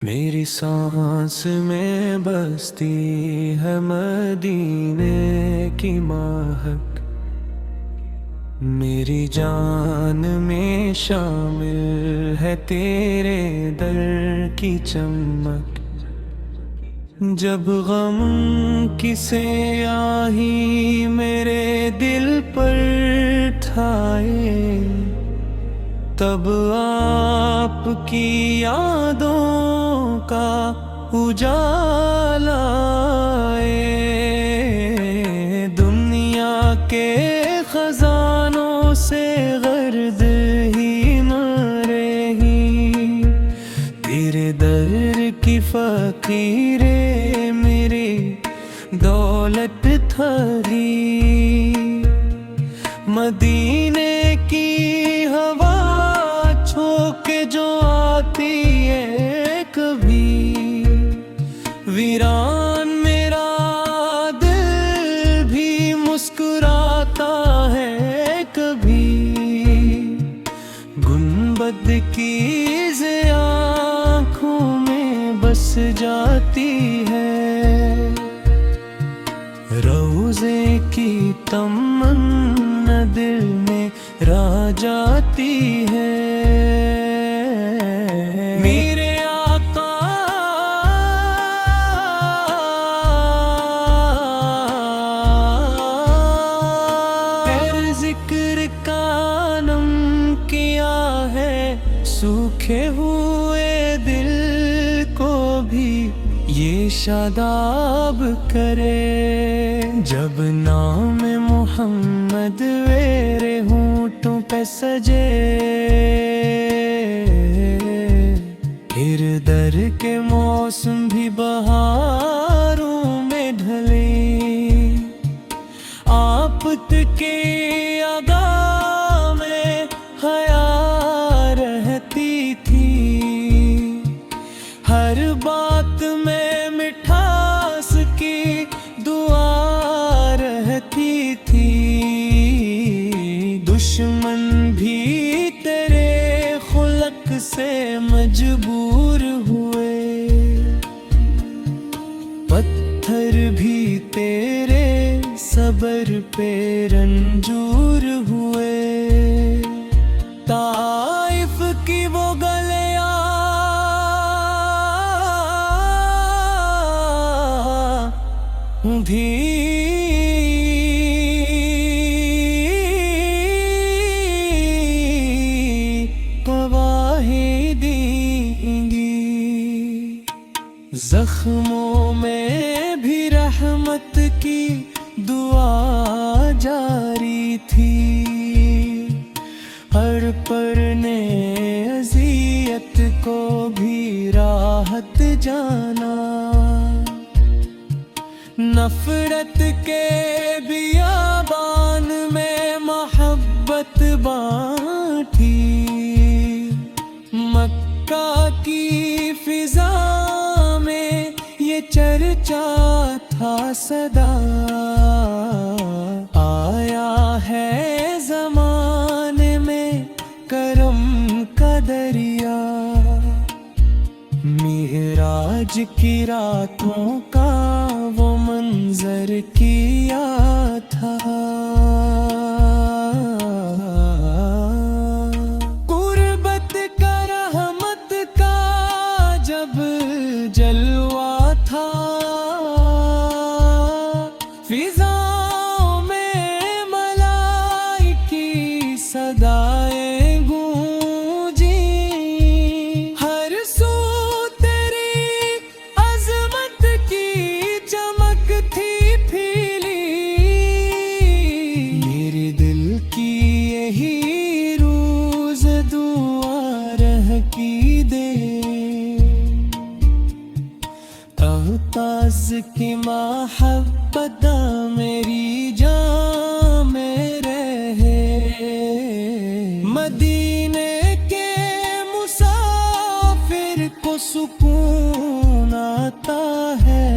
मेरी सांस में बसती है मदीने की महक, मेरी जान में शामिल है तेरे दर की चमक। जब गम की स्याही मेरे दिल पर ठाए, तब आपकी यादों का उजाला आए। दुनिया के खजानों से गर्द ही न रही, तेरे दर की फकीरे मेरी दौलत थरी। मदीने की हवा छोके जो आती है कभी, वीरान मेरा दिल भी मुस्कुराता है कभी। गुंबद की आँखों में बस जाती है, रोज़े की तमन्ना दिल में रा जाती है। मेरे आका तेरे जिक्र का नम किया है, सूखे हुए दिल को भी ये शादाब करे। जब नाम मोहम्मद मेरे होंठों पे सजे, फिर दर के मौसम भी बहारों में ढले। आफत के आगा में हया रहती थी, हर बात में मिठास की दुआ रहती थी। दुश्मन भी तेरे खुलक से मजबूर हुए, पत्थर भी तेरे सब्र पे रंजूर हुए। ताइफ की वो गलियां भी गवाही देंगी। जख्मों में भी रहमत की दुआ जारी थी, हर पर ने अज़ियत को भी राहत जाना। नफरत के बियाबान में मोहब्बत बांटी, मक्का की फिजा में ये चर्चा था सदा। आया है ज़माने में करम का दरिया, मेराज की रातों का वो मंजर किया था। गुर्बत का रहमत का जब जलवा था, फिजाओं में मलाइकी सदाएं गूंजी। हर सू तेरी अजमत की चमक थी फीली, मेरे दिल की यही रोज दुआ रह की दे। ताज़ की मोहब्बत मेरी जान में रहे। मदीने के मुसाफिर को सुकून आता है,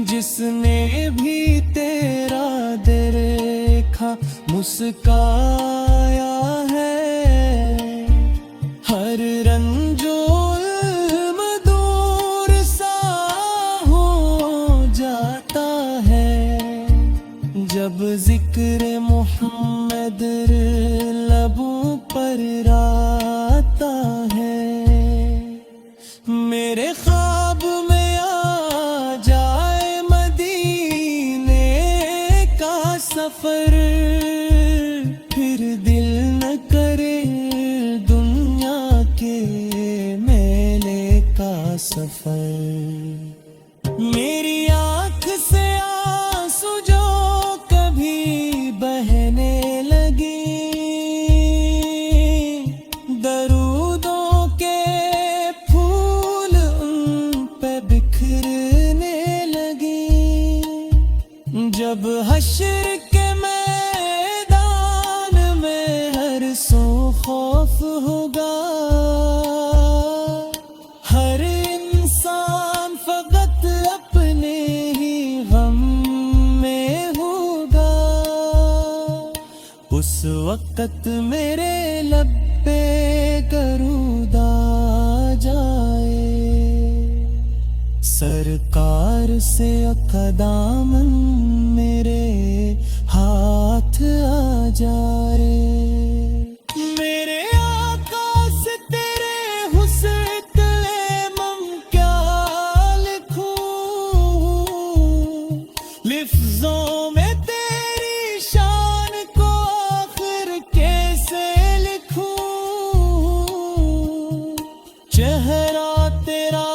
जिसने भी तेरा देखा मुस्काया है। हर रंजो मेरे ख्वाब में आ जाए मदीने का सफर, फिर दिल न करे दुनिया के मेले का सफर। मेरी आंख से आंसू जो कभी बहने लगी, दरूदों के फूल उन पे बिखरने लगी। जब हश्र के मैदान में हर सो खौफ होगा, हर इंसान फकत अपने ही गम में होगा। उस वक्त मेरे लब पे करूदा जाए, सरकार से कदामन मेरे हाथ आ जा रे। मेरे आका से तेरे हुस्न मम क्या लिखूं, लिफ्ज़ों में तेरी शान को आखिर कैसे लिखूं। चेहरा तेरा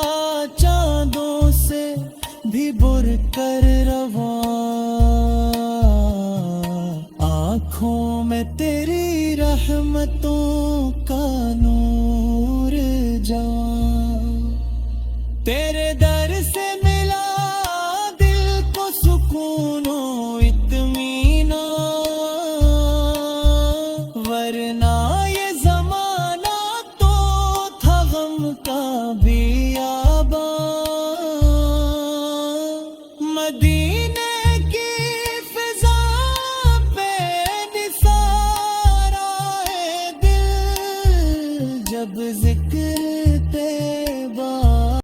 चांदों से भी बुर कर रवा, आँखों में तेरी रहमतों का नूर जवां। तेरे दर से